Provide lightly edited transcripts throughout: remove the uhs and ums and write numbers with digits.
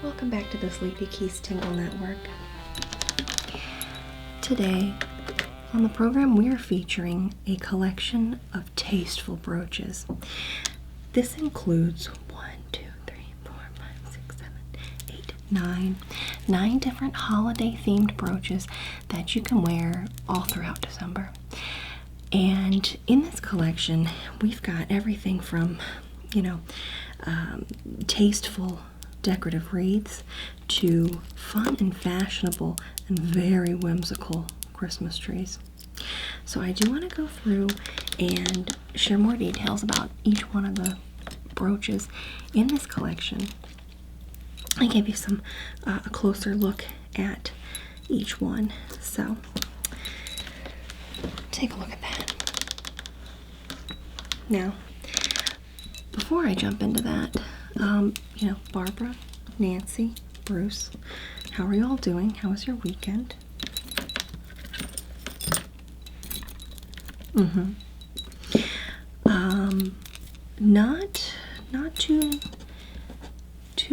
Welcome back to the Sleepy Keys Tingle Network. Today on the program we are featuring a collection of tasteful brooches. This includes 9 different holiday themed brooches that you can wear all throughout December. And in this collection we've got everything from tasteful decorative wreaths to fun and fashionable and very whimsical Christmas trees. So I do want to go through and share more details about each one of the brooches in this collection. I gave you a closer look at each one. So take a look at that. Now, before I jump into that, Barbara, Nancy, Bruce, how are you all doing? How was your weekend? Not too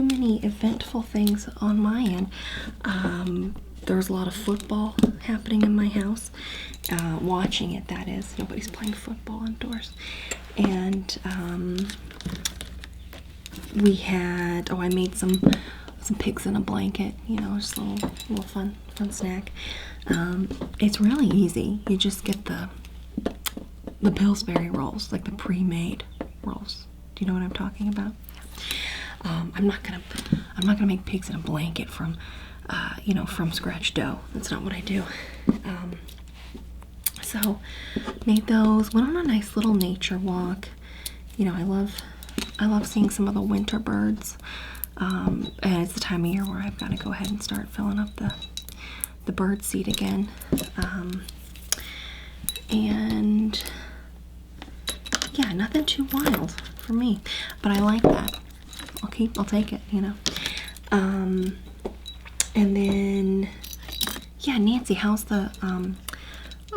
many eventful things on my end. There was a lot of football happening in my house. Watching it, that is. Nobody's playing football indoors. And we had, I made some pigs in a blanket, just a little fun snack. It's really easy. You just get the Pillsbury rolls, like the pre-made rolls. Do you know what I'm talking about? I'm not gonna make pigs in a blanket from scratch dough. That's not what I do. So made those. Went on a nice little nature walk. I love seeing some of the winter birds. And it's the time of year where I've got to go ahead and start filling up the bird seed again. And yeah, nothing too wild for me, but I like that. I'll take it, And then, yeah, Nancy, how's the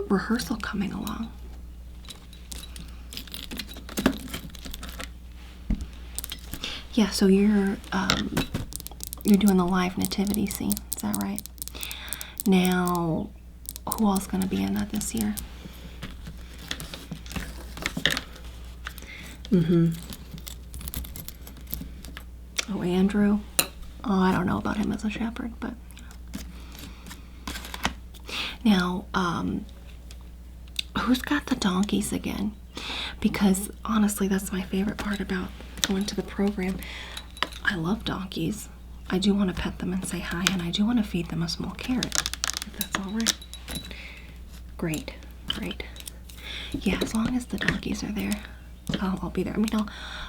rehearsal coming along? Yeah, so you're doing the live nativity scene, is that right? Now, who else is going to be in that this year? Oh, Andrew. Oh, I don't know about him as a shepherd, but now, who's got the donkeys again? Because honestly, that's my favorite part about going to the program. I love donkeys. I do want to pet them and say hi, and I do want to feed them a small carrot, if that's all right. Great. Yeah, as long as the donkeys are there, I'll be there. I'm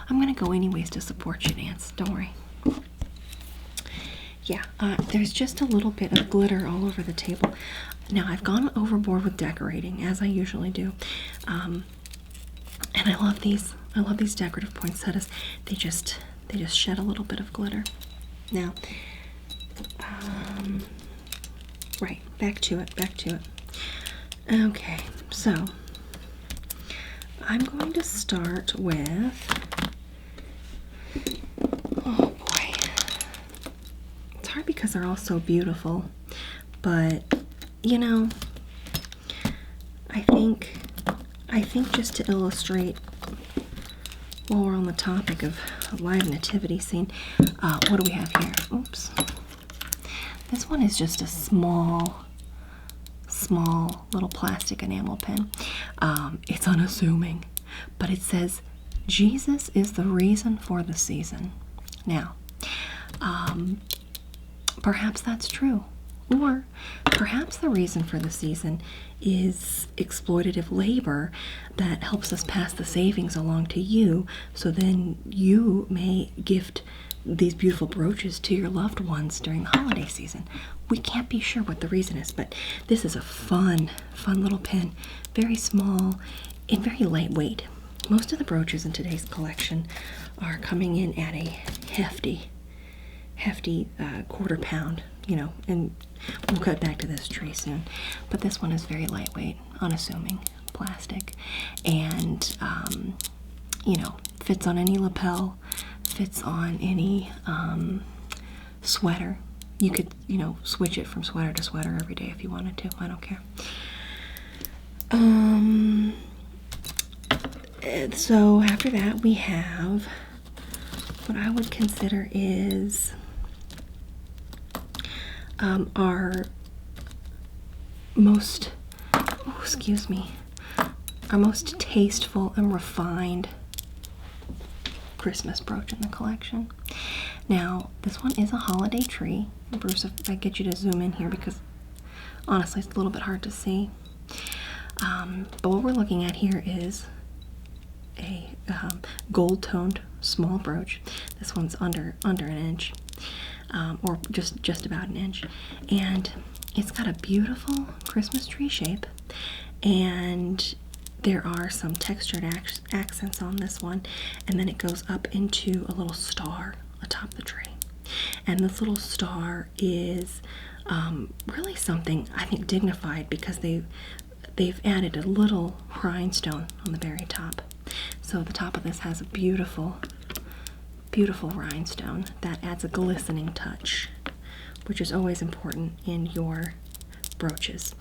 gonna go anyways to support you, Nance. Don't worry. Yeah, there's just a little bit of glitter all over the table. Now, I've gone overboard with decorating, as I usually do. And I love these. I love these decorative poinsettias. They just shed a little bit of glitter. Now, right, back to it. Okay, so I'm going to start with, oh boy, it's hard because they're all so beautiful, but I think just to illustrate, while we're on the topic of a live nativity scene, what do we have here? Oops. This one is just a small little plastic enamel pen. It's unassuming, but it says, Jesus is the reason for the season. Now, perhaps that's true. Or perhaps the reason for the season is exploitative labor that helps us pass the savings along to you, so then you may gift these beautiful brooches to your loved ones during the holiday season. We can't be sure what the reason is, but this is a fun little pin. Very small and very lightweight. Most of the brooches in today's collection are coming in at a hefty quarter pound, and we'll cut back to this tree soon. But this one is very lightweight, unassuming plastic, and fits on any lapel, fits on any sweater. You could, switch it from sweater to sweater every day if you wanted to. I don't care. So after that, we have what I would consider is our most, our most tasteful and refined Christmas brooch in the collection. Now, this one is a holiday tree. Bruce, if I get you to zoom in here, because honestly, it's a little bit hard to see. But what we're looking at here is a gold-toned small brooch. This one's under an inch, or just about an inch, and it's got a beautiful Christmas tree shape, and there are some textured accents on this one, and then it goes up into a little star atop the tree. And this little star is really something, I think, dignified, because they've added a little rhinestone on the very top. So the top of this has a beautiful, beautiful rhinestone that adds a glistening touch, which is always important in your brooches,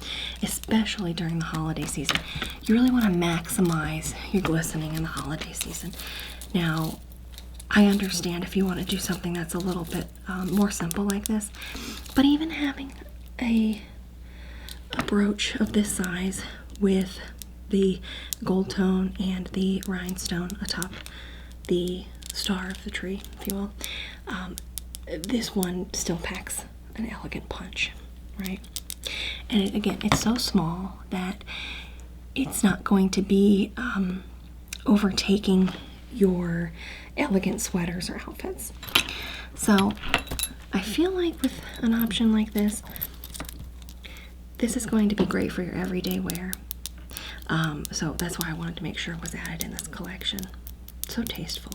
especially during the holiday season. You really want to maximize your glistening in the holiday season. Now, I understand if you want to do something that's a little bit more simple like this, but even having a brooch of this size with the gold tone and the rhinestone atop the star of the tree, if you will, this one still packs an elegant punch, right? And again, it's so small that it's not going to be overtaking your elegant sweaters or outfits. So I feel like with an option like this, this is going to be great for your everyday wear. So that's why I wanted to make sure it was added in this collection. So tasteful.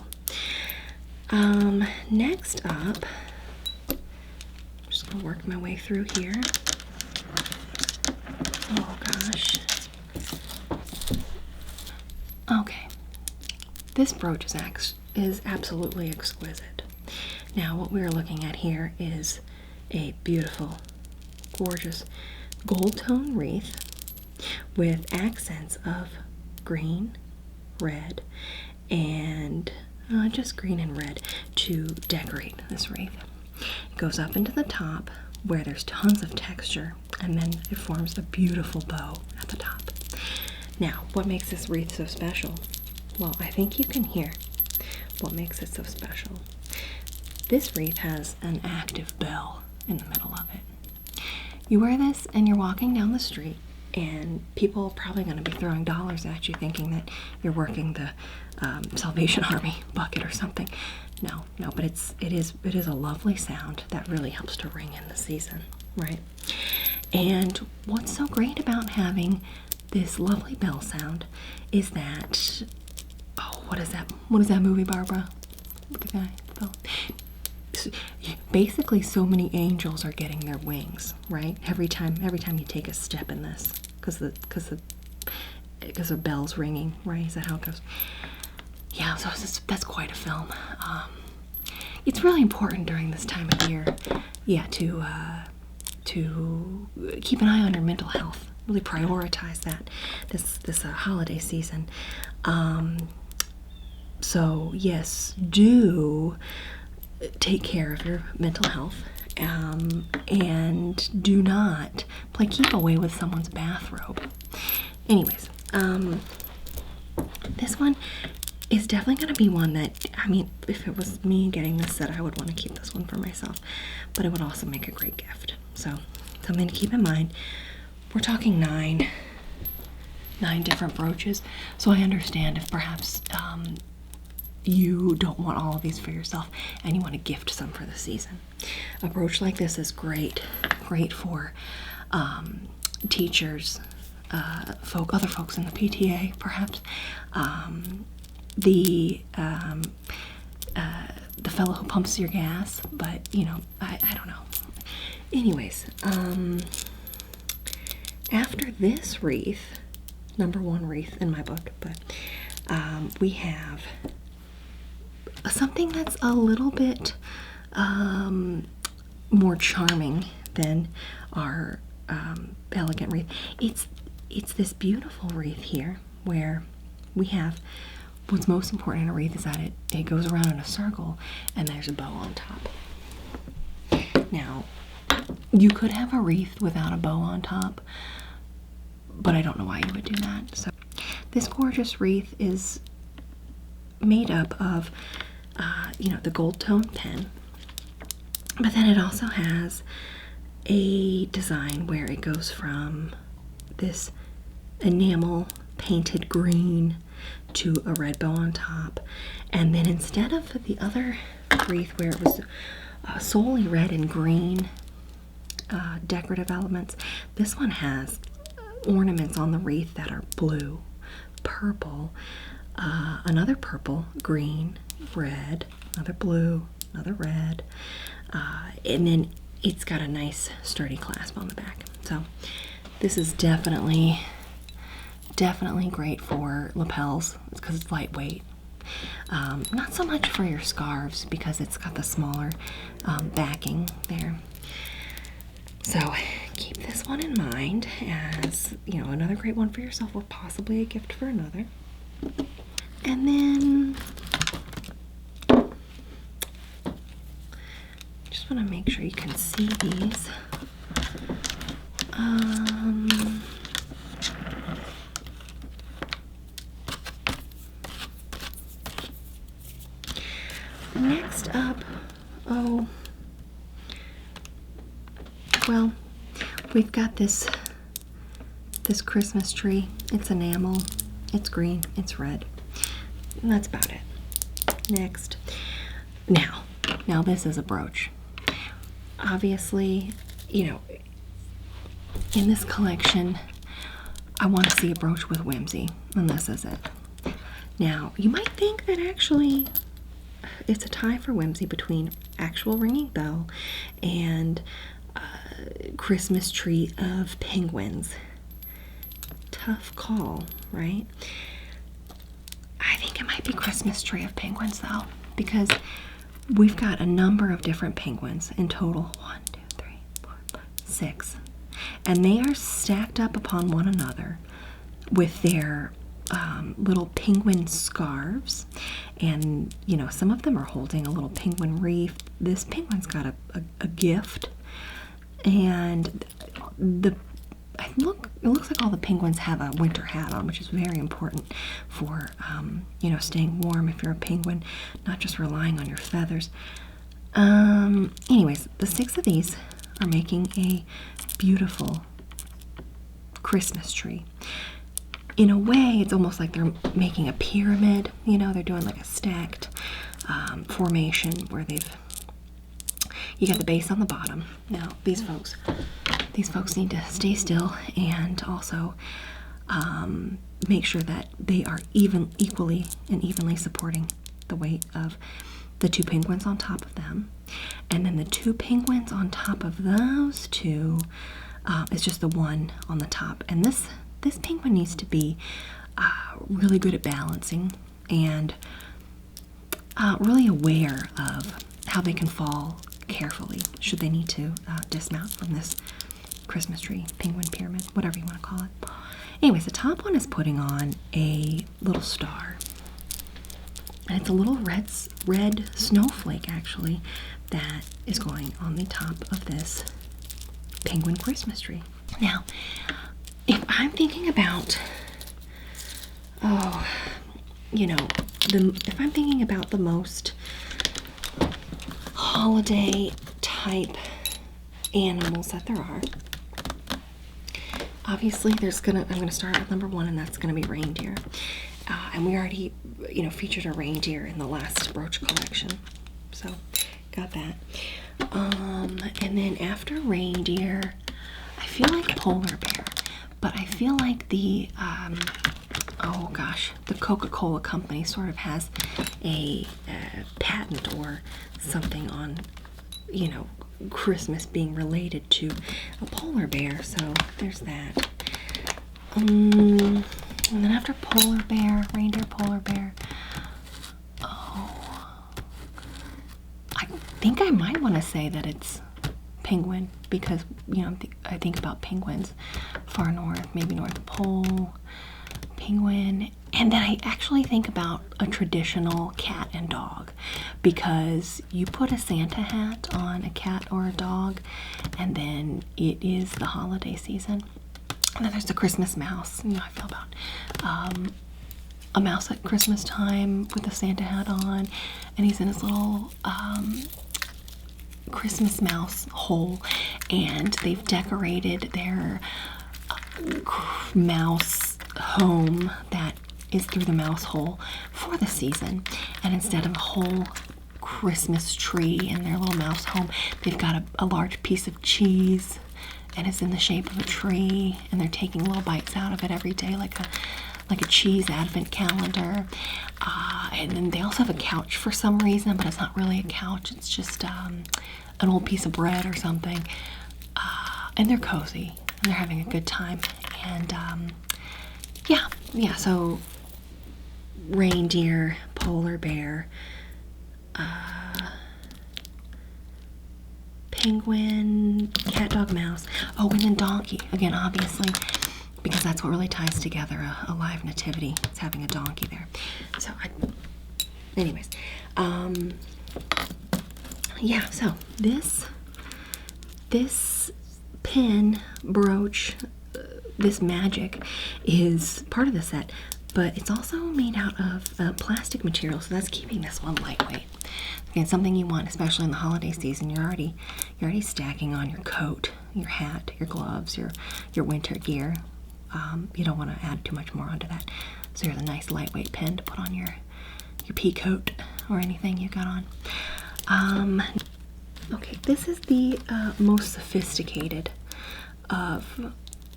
Next up, I'm just going to work my way through here. Oh gosh. Okay. This brooch is absolutely exquisite. Now what we're looking at here is a beautiful, gorgeous gold tone wreath with accents of green, red, and just green and red to decorate this wreath. It goes up into the top where there's tons of texture, and then it forms a beautiful bow at the top. Now, what makes this wreath so special? Well, I think you can hear what makes it so special. This wreath has an active bell in the middle of it. You wear this and you're walking down the street, and people are probably going to be throwing dollars at you thinking that you're working the Salvation Army bucket or something. No, but it is a lovely sound that really helps to ring in the season, right? And what's so great about having this lovely bell sound is that, oh, what is that? What is that movie, Barbara? The guy, the bell. Basically, so many angels are getting their wings, right? Every time you take a step in this, because the bell's ringing, right? Is that how it goes? Yeah, so that's quite a film. It's really important during this time of year, yeah, to keep an eye on your mental health. Really prioritize that this holiday season. So yes, do take care of your mental health, and do not play keep away with someone's bathrobe. Anyways, this one is definitely going to be one that, I mean, if it was me getting this set, I would want to keep this one for myself, but it would also make a great gift. So something to keep in mind. We're talking nine different brooches, so I understand if perhaps you don't want all of these for yourself and you want to gift some for the season. A brooch like this is great for teachers, other folks in the PTA, perhaps, the fellow who pumps your gas, but I don't know. Anyways, after this wreath, number one wreath in my book, but we have something that's a little bit more charming than our elegant wreath. It's this beautiful wreath here where we have, what's most important in a wreath is that it goes around in a circle and there's a bow on top. Now, you could have a wreath without a bow on top, but I don't know why you would do that. So this gorgeous wreath is made up of, the gold tone pen, but then it also has a design where it goes from this enamel painted green to a red bow on top, and then instead of the other wreath where it was solely red and green decorative elements, this one has ornaments on the wreath that are blue, purple, another purple, green, red, another blue, another red, and then it's got a nice sturdy clasp on the back. So this is definitely great for lapels because it's lightweight. Not so much for your scarves because it's got the smaller backing there. So keep this one in mind as, another great one for yourself or possibly a gift for another. And then just want to make sure you can see these. Next up, well, we've got this Christmas tree. It's enamel, it's green, it's red. And that's about it. Next. Now this is a brooch. Obviously, in this collection, I want to see a brooch with whimsy, and this is it. Now, you might think that actually it's a tie for whimsy between actual ringing bell and Christmas tree of penguins. Tough call, right? I think it might be Christmas tree of penguins though, because we've got a number of different penguins in total. 1, 2, 3, 4, 5, 6. And they are stacked up upon one another with their little penguin scarves. And, some of them are holding a little penguin wreath. This penguin's got a gift. And it looks like all the penguins have a winter hat on, which is very important for, staying warm if you're a penguin, not just relying on your feathers. Anyways, the 6 of these are making a beautiful Christmas tree. In a way, it's almost like they're making a pyramid. They're doing like a stacked formation where you got the base on the bottom. Now, these folks need to stay still and also make sure that they are equally and evenly supporting the weight of the 2 penguins on top of them. And then the 2 penguins on top of those 2 is just the one on the top. And this penguin needs to be really good at balancing and really aware of how they can fall carefully should they need to dismount from this Christmas tree, penguin pyramid, whatever you want to call it. Anyways, the top one is putting on a little star. And it's a little red snowflake, actually, that is going on the top of this penguin Christmas tree. Now, if I'm thinking about, if I'm thinking about the most holiday type animals that there are, obviously I'm gonna start with number 1, and that's gonna be reindeer. And we already, featured a reindeer in the last brooch collection, so got that. And then after reindeer, I feel like polar bear, but I feel like the Coca-Cola company sort of has a patent or something on, Christmas being related to a polar bear, so there's that. And then after polar bear, reindeer, polar bear, I think I might want to say that it's penguin, because, you know, I think about penguins far north, maybe North Pole, penguin. And then I actually think about a traditional cat and dog, because you put a Santa hat on a cat or a dog, and then it is the holiday season. And then there's the Christmas mouse. You know, I feel about a mouse at Christmas time with a Santa hat on, and he's in his little Christmas mouse hole, and they've decorated their mouse home that is through the mouse hole for the season. And instead of a whole Christmas tree in their little mouse home, they've got a large piece of cheese, and it's in the shape of a tree, and they're taking little bites out of it every day, like a cheese advent calendar. And then they also have a couch for some reason, but it's not really a couch, it's just an old piece of bread or something. And they're cozy, and they're having a good time. And yeah, so reindeer, polar bear, penguin, cat, dog, mouse. Oh, and then donkey. Again, obviously, because that's what really ties together a live nativity. It's having a donkey there. So, anyways, yeah. So this pin brooch, this magic, is part of the set, but it's also made out of plastic material. So that's keeping this one lightweight. Again, something you want, especially in the holiday season. You're already stacking on your coat, your hat, your gloves, your winter gear. You don't want to add too much more onto that. So here's a nice lightweight pin to put on your pea coat or anything you got on. Okay, this is the most sophisticated of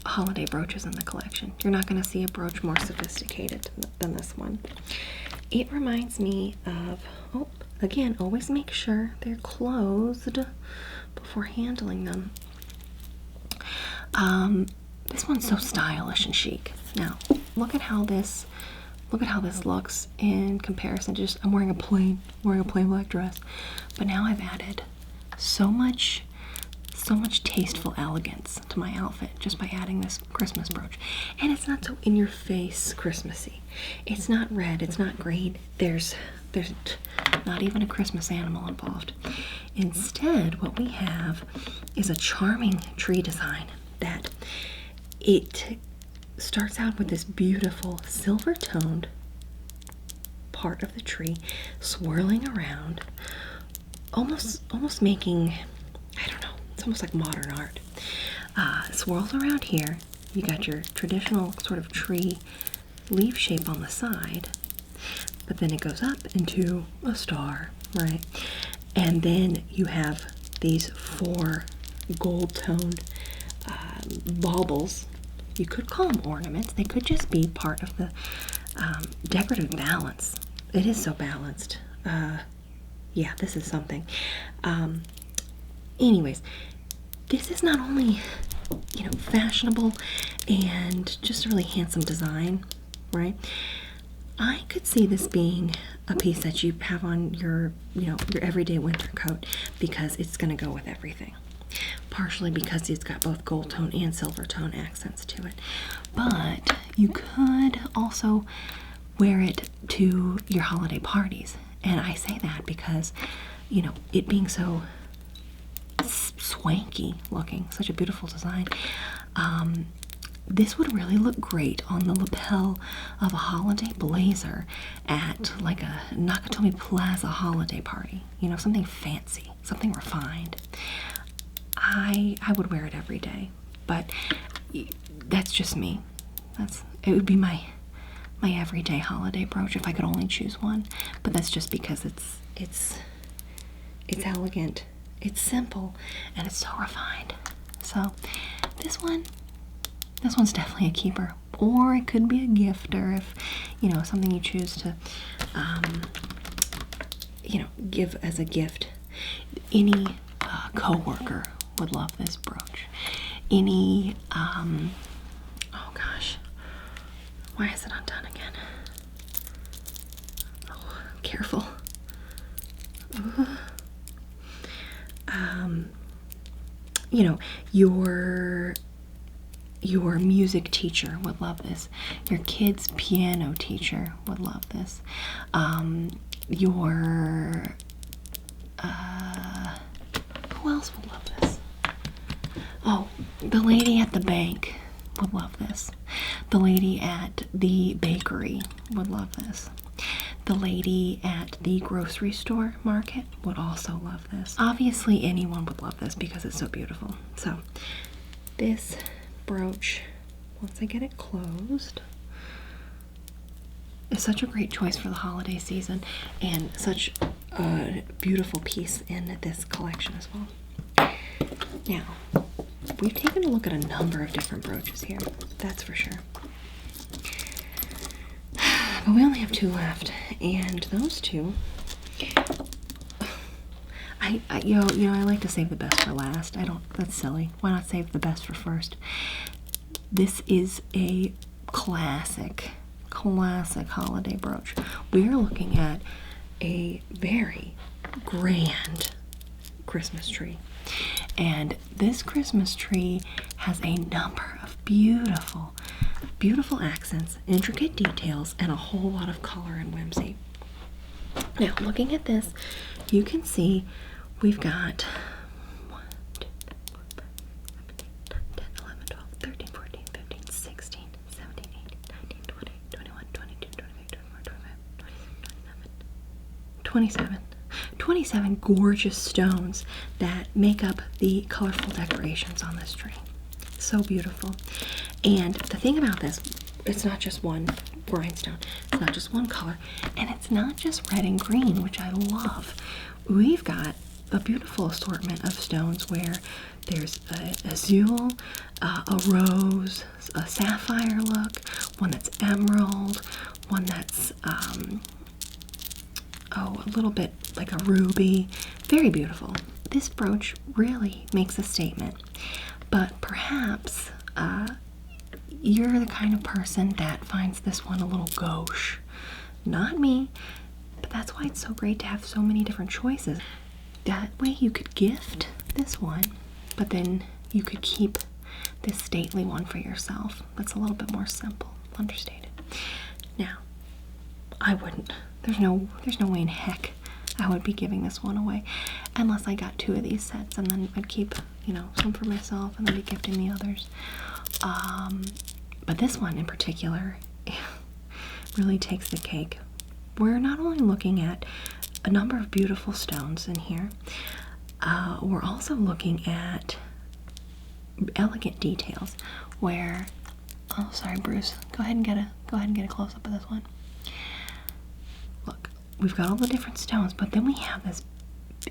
holiday brooches in the collection. You're not going to see a brooch more sophisticated than this one. It reminds me of, oh, again, always make sure they're closed before handling them. This one's so stylish and chic. Now, look at how this looks in comparison. I'm wearing a plain black dress, but now I've added so much tasteful elegance to my outfit just by adding this Christmas brooch. And it's not so in your face Christmassy. It's not red, it's not green. There's not even a Christmas animal involved. Instead, what we have is a charming tree design that it starts out with this beautiful silver-toned part of the tree swirling around, almost making, I don't know, it's almost like modern art. Swirls around here. You got your traditional sort of tree leaf shape on the side, but then it goes up into a star, right? And then you have these 4 gold-toned baubles. You could call them ornaments. They could just be part of the decorative balance. It is so balanced. Yeah, this is something. Anyways, this is not only, you know, fashionable and just a really handsome design, right? I could see this being a piece that you have on your, you know, your everyday winter coat, because it's going to go with everything. Partially because it's got both gold tone and silver tone accents to it. But you could also wear it to your holiday parties. And I say that because, you know, it being so swanky looking, such a beautiful design, this would really look great on the lapel of a holiday blazer at like a Nakatomi Plaza holiday party. You know, something fancy, something refined. I would wear it every day, but that's just me. It would be my everyday holiday brooch if I could only choose one. But that's just because it's elegant, it's simple, and it's so refined. So this one's definitely a keeper, or it could be a gifter if, you know, something you choose to you know, give as a gift. Any co-worker would love this brooch. Any oh gosh, why is it undone again? Oh, careful. you know, your music teacher would love this. Your kid's piano teacher would love this. Who else would love this? Oh, the lady at the bank would love this. The lady at the bakery would love this. The lady at the grocery store market would also love this. Obviously, anyone would love this because it's so beautiful. So, this brooch, once I get it closed, is such a great choice for the holiday season and such a beautiful piece in this collection as well. Now, we've taken a look at a number of different brooches here, that's for sure. But we only have 2 left, and those 2, I like to save the best for last. That's silly. Why not save the best for first? This is a classic holiday brooch. We are looking at a very grand Christmas tree. And this Christmas tree has a number of beautiful accents, intricate details, and a whole lot of color and whimsy. Now, looking at this, you can see we've got 1, 2, 3, 4, 5, 6, 7, 8, 9, 10, 11, 12, 13, 14, 15, 16, 17, 18, 19, 20, 21, 22, 23, 24, 25, 26, 27. 27 gorgeous stones that make up the colorful decorations on this tree. So beautiful. And the thing about this, it's not just one rhinestone, it's not just one color, and it's not just red and green, which I love. We've got a beautiful assortment of stones where there's a azure, a rose, a sapphire look, one that's emerald, one that's a little bit like a ruby. Very beautiful. This brooch really makes a statement, but perhaps you're the kind of person that finds this one a little gauche. Not me, but that's why it's so great to have so many different choices. That way you could gift this one, but then you could keep this stately one for yourself. That's a little bit more simple, understated. Now, I wouldn't. There's no way in heck I would be giving this one away unless I got 2 of these sets, and then I'd keep, some for myself and then be gifting the others. But this one in particular really takes the cake. We're not only looking at a number of beautiful stones in here, we're also looking at elegant details where, oh sorry Bruce, go ahead and get a close up of this one. Look, we've got all the different stones, but then we have this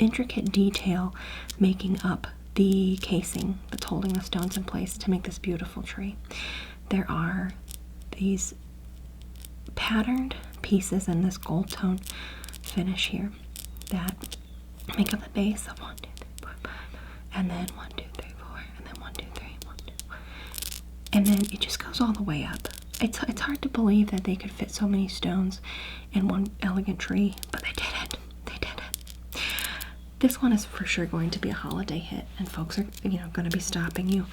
intricate detail making up the casing that's holding the stones in place to make this beautiful tree. There are these patterned pieces in this gold tone finish here that make up the base of 1, 2, 3, 4, 5, and then 1, 2, 3, 4, and then 1, 2, 3, 1, 2, 4. And then it just goes all the way up. It's hard to believe that they could fit so many stones in one elegant tree, but they did it. They did it. This one is for sure going to be a holiday hit, and folks are, going to be stopping you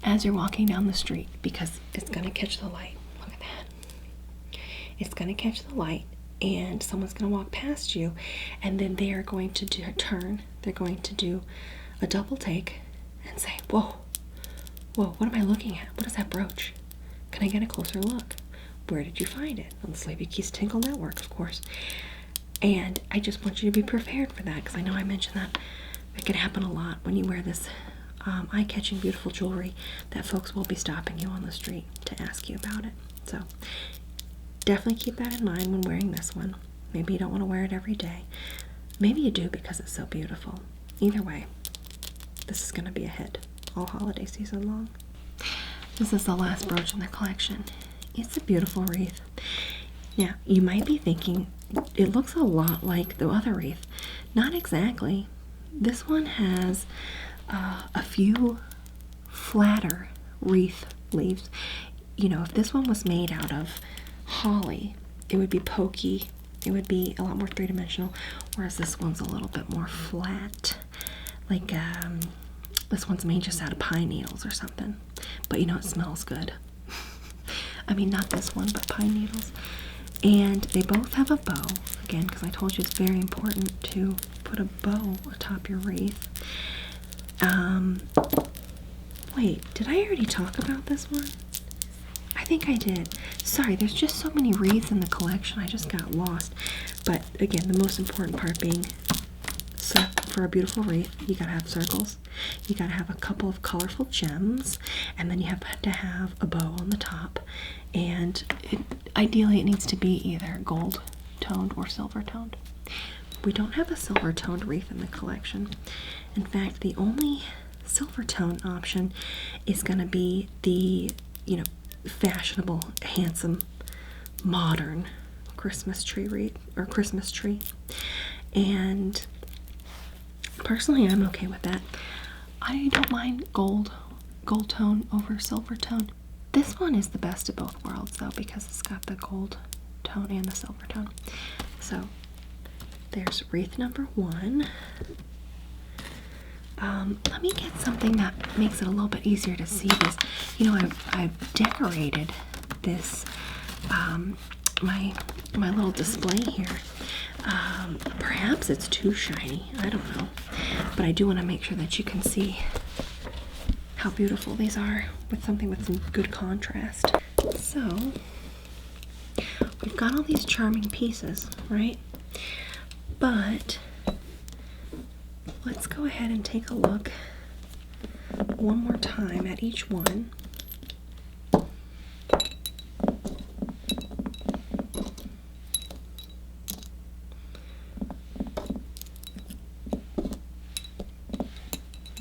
as you're walking down the street because it's going to catch the light. Look at that. It's going to catch the light, and someone's going to walk past you, and then they are going to turn. They're going to do a double take and say, whoa, what am I looking at? What is that brooch? Can I get a closer look? Where did you find it? On the Sleepy Keys Tingle Network, of course. And I just want you to be prepared for that, because I know I mentioned that it can happen a lot when you wear this eye-catching, beautiful jewelry, that folks will be stopping you on the street to ask you about it. So definitely keep that in mind when wearing this one. Maybe you don't want to wear it every day. Maybe you do because it's so beautiful. Either way, this is going to be a hit all holiday season long. This is the last brooch in the collection. It's a beautiful wreath. Now, you might be thinking, it looks a lot like the other wreath. Not exactly. This one has a few flatter wreath leaves. If this one was made out of holly, it would be pokey. It would be a lot more three-dimensional, whereas this one's a little bit more flat, like This one's made just out of pine needles or something. But you know, it smells good. I mean, not this one, but pine needles. And they both have a bow. Again, because I told you it's very important to put a bow atop your wreath. Wait, did I already talk about this one? I think I did. Sorry, there's just so many wreaths in the collection, I just got lost. But again, the most important part being, so for a beautiful wreath, you gotta have circles, you gotta have a couple of colorful gems, and then you have to have a bow on the top. And ideally it needs to be either gold toned or silver toned. We don't have a silver toned wreath in the collection. In fact, the only silver tone option is going to be the, you know, fashionable, handsome, modern Christmas tree wreath or Christmas tree. And personally, I'm okay with that. I don't mind gold tone over silver tone. This one is the best of both worlds though, because it's got the gold tone and the silver tone. So there's wreath number 1. Let me get something that makes it a little bit easier to see this. You know, I've decorated this, my little display here. Perhaps it's too shiny, I don't know. But I do want to make sure that you can see how beautiful these are with something with some good contrast. So, we've got all these charming pieces, right? But let's go ahead and take a look one more time at each one.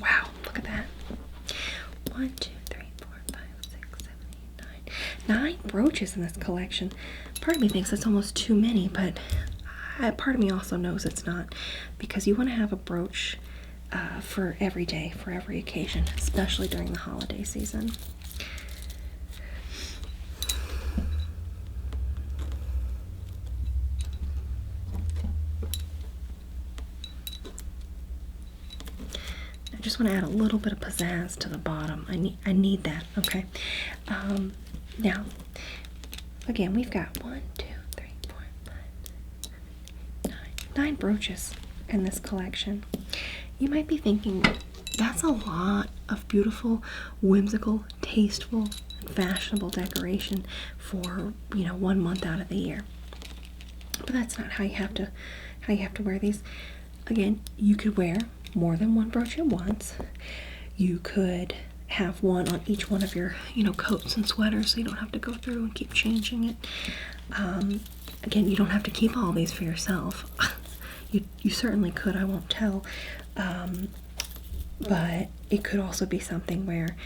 Wow, look at that. 1, 2, 3, 4, 5, 6, 7, 8, 9. 9 brooches in this collection. Part of me thinks that's almost too many, but part of me also knows it's not, because you want to have a brooch for every day, for every occasion, especially during the holiday season. I just want to add a little bit of pizzazz to the bottom. I need that, okay? Now, again, we've got 1, 2, 3, 4, 5, 7, 8, 9 brooches in this collection. You might be thinking, that's a lot of beautiful, whimsical, tasteful, and fashionable decoration for, you know, 1 month out of the year. But that's not how you have to wear these. Again, you could wear more than 1 brooch at once. You could have one on each one of your, you know, coats and sweaters, so you don't have to go through and keep changing it. Again, you don't have to keep all these for yourself. You certainly could, I won't tell. But it could also be something where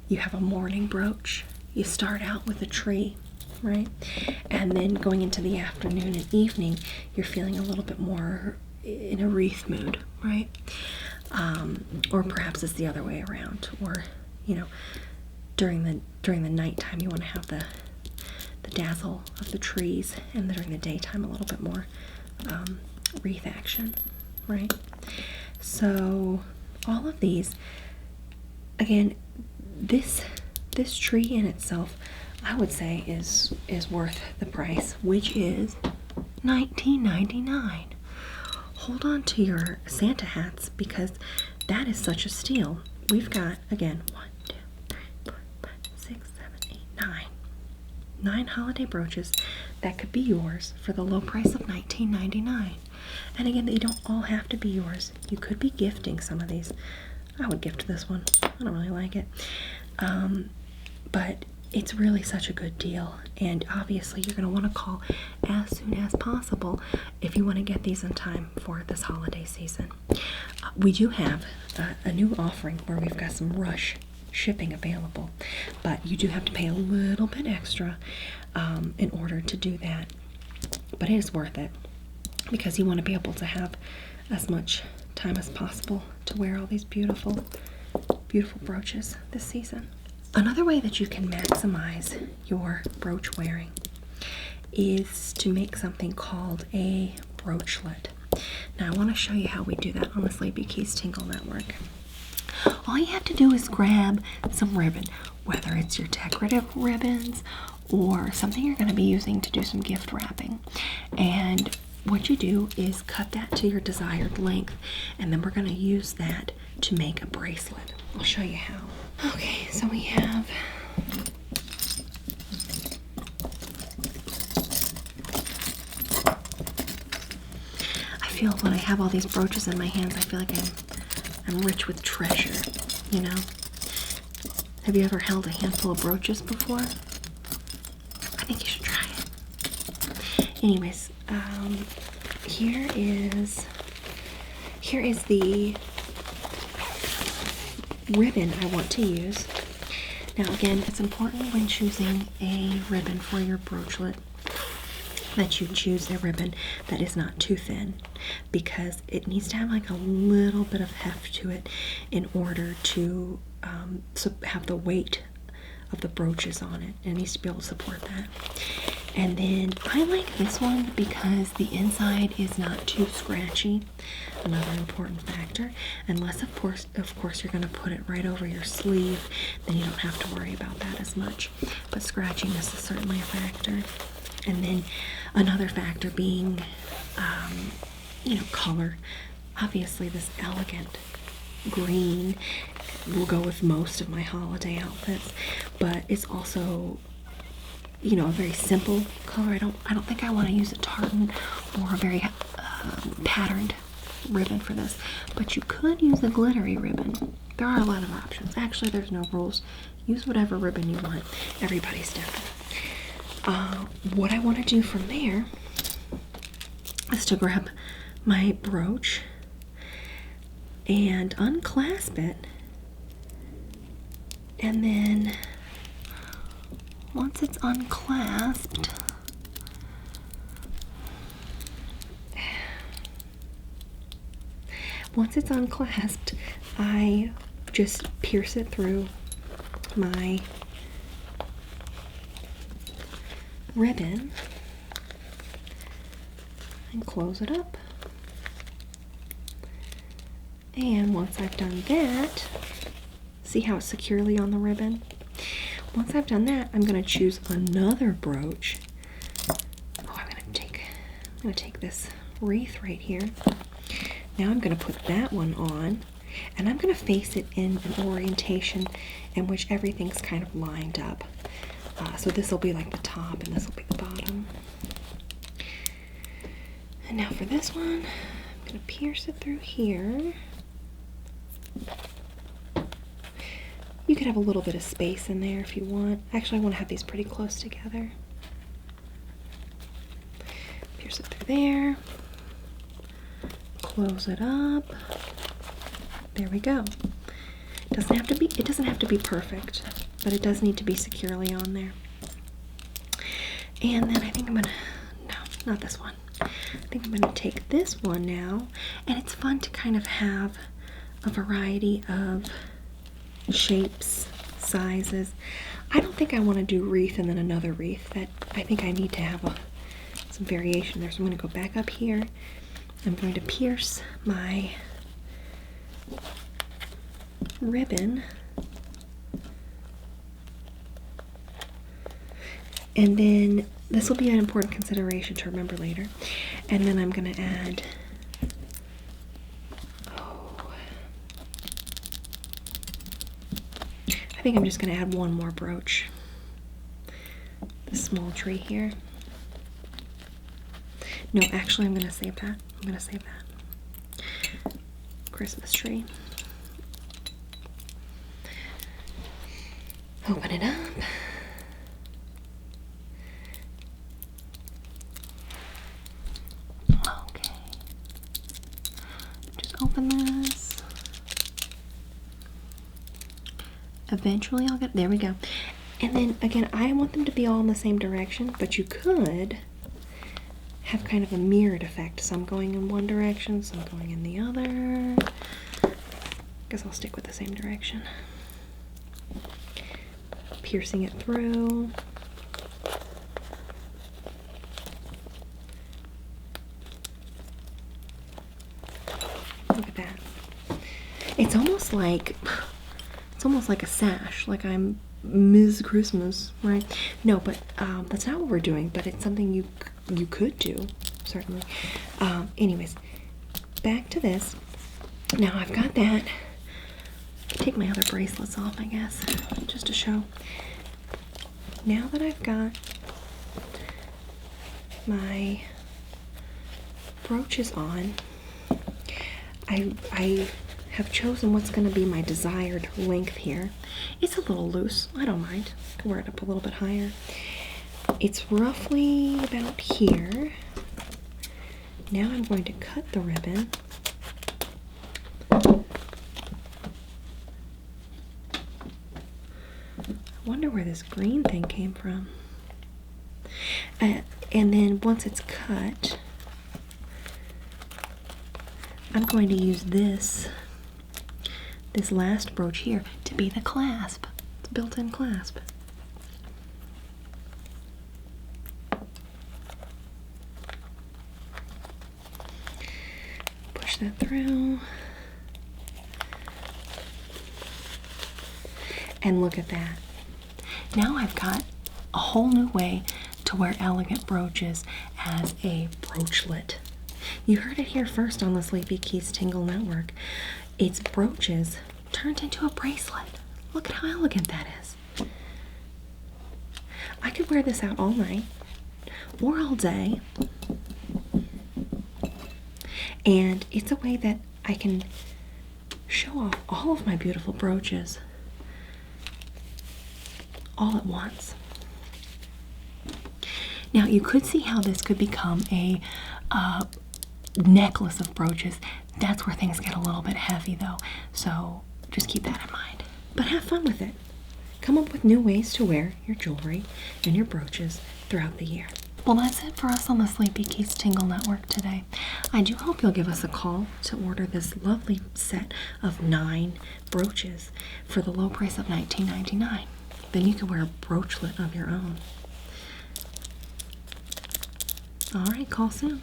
you have a morning brooch. You start out with a tree, right? And then going into the afternoon and evening, you're feeling a little bit more in a wreath mood, right? Or perhaps it's the other way around, or, you know, during the nighttime you want to have the dazzle of the trees, and during the daytime a little bit more wreath action, right? So all of these, again, this tree in itself, I would say is worth the price, which is $19.99. Hold on to your Santa hats, because that is such a steal. We've got, again, 1, 2, 3, 4, 5, 6, 7, 8, 9. 9 holiday brooches that could be yours for the low price of $19.99. And again, they don't all have to be yours. You could be gifting some of these. I would gift this one. I don't really like it. But it's really such a good deal. And obviously, you're going to want to call as soon as possible if you want to get these in time for this holiday season. We do have a new offering where we've got some rush shipping available, but you do have to pay a little bit extra in order to do that. But it is worth it, because you want to be able to have as much time as possible to wear all these beautiful, beautiful brooches this season. Another way that you can maximize your brooch wearing is to make something called a broochlet. Now I want to show you how we do that on the Sleepy Keys Tingle Network. all you have to do is grab some ribbon, whether it's your decorative ribbons or something you're going to be using to do some gift wrapping. And what you do is cut that to your desired length, and then we're going to use that to make a bracelet. I'll show you how. Okay, so we have when I have all these brooches in my hands, I feel like I'm rich with treasure, you know? Have you ever held a handful of brooches before? I think you should try it. Anyways, here is the ribbon I want to use. Now again, it's important when choosing a ribbon for your brochelet that you choose a ribbon that is not too thin, because it needs to have like a little bit of heft to it in order to have the weight of the brooches on it. It needs to be able to support that. And then I like this one because the inside is not too scratchy, another important factor. Unless of course you're going to put it right over your sleeve, then you don't have to worry about that as much. But scratchiness is certainly a factor. And then another factor being, color. Obviously this elegant green will go with most of my holiday outfits, but it's also, a very simple color. I don't think I want to use a tartan or a very patterned ribbon for this, but you could use a glittery ribbon. There are a lot of options. Actually, there's no rules. Use whatever ribbon you want. Everybody's different. What I want to do from there is to grab my brooch and unclasp it, and then once it's unclasped, I just pierce it through my ribbon and close it up. And once I've done that, see how it's securely on the ribbon? Once I've done that, I'm going to choose another brooch. Oh, I'm going to take this wreath right here. Now I'm going to put that one on, and I'm going to face it in an orientation in which everything's kind of lined up. So this will be like the top and this will be the bottom. And now for this one, I'm going to pierce it through here. You could have a little bit of space in there if you want. Actually, I want to have these pretty close together. Pierce it through there. Close it up. There we go. It doesn't have to be perfect, but it does need to be securely on there. And then I think I'm gonna, no, not this one. I think I'm gonna take this one now, and it's fun to kind of have a variety of shapes, sizes. I don't think I want to do wreath and then another wreath. I think I need to have some variation there. So I'm going to go back up here. I'm going to pierce my ribbon, and then this will be an important consideration to remember later. And then I'm going to add, I think I'm just going to add one more brooch. The small tree here. No, actually I'm going to save that. I'm going to save that. Christmas tree. Open it up. Okay. Just open this. Eventually I'll get, there we go. And then again, I want them to be all in the same direction, but you could have kind of a mirrored effect. Some going in one direction, some going in the other. Guess I'll stick with the same direction. Piercing it through. Look at that. It's almost like a sash, like I'm Ms. Christmas, right? No, but that's not what we're doing, but it's something you could do, certainly. Anyways, back to this. Now I've got that. Take my other bracelets off, I guess, just to show. Now that I've got my brooches on, I have chosen what's going to be my desired length here. It's a little loose. I don't mind. I can wear it up a little bit higher. It's roughly about here. Now I'm going to cut the ribbon. I wonder where this green thing came from. And then once it's cut, I'm going to use this last brooch here to be the clasp, the built-in clasp. Push that through. And look at that. Now I've got a whole new way to wear elegant brooches as a broachlet. You heard it here first on the Sleepy Keys Tingle Network. It's brooches turned into a bracelet. Look at how elegant that is. I could wear this out all night or all day. And it's a way that I can show off all of my beautiful brooches all at once. Now you could see how this could become a necklace of brooches. That's where things get a little bit heavy though, so just keep that in mind. But have fun with it. Come up with new ways to wear your jewelry and your brooches throughout the year. Well, that's it for us on the Sleepy Keys Tingle Network today. I do hope you'll give us a call to order this lovely set of 9 brooches for the low price of $19.99. Then you can wear a broachlet of your own. All right, call soon.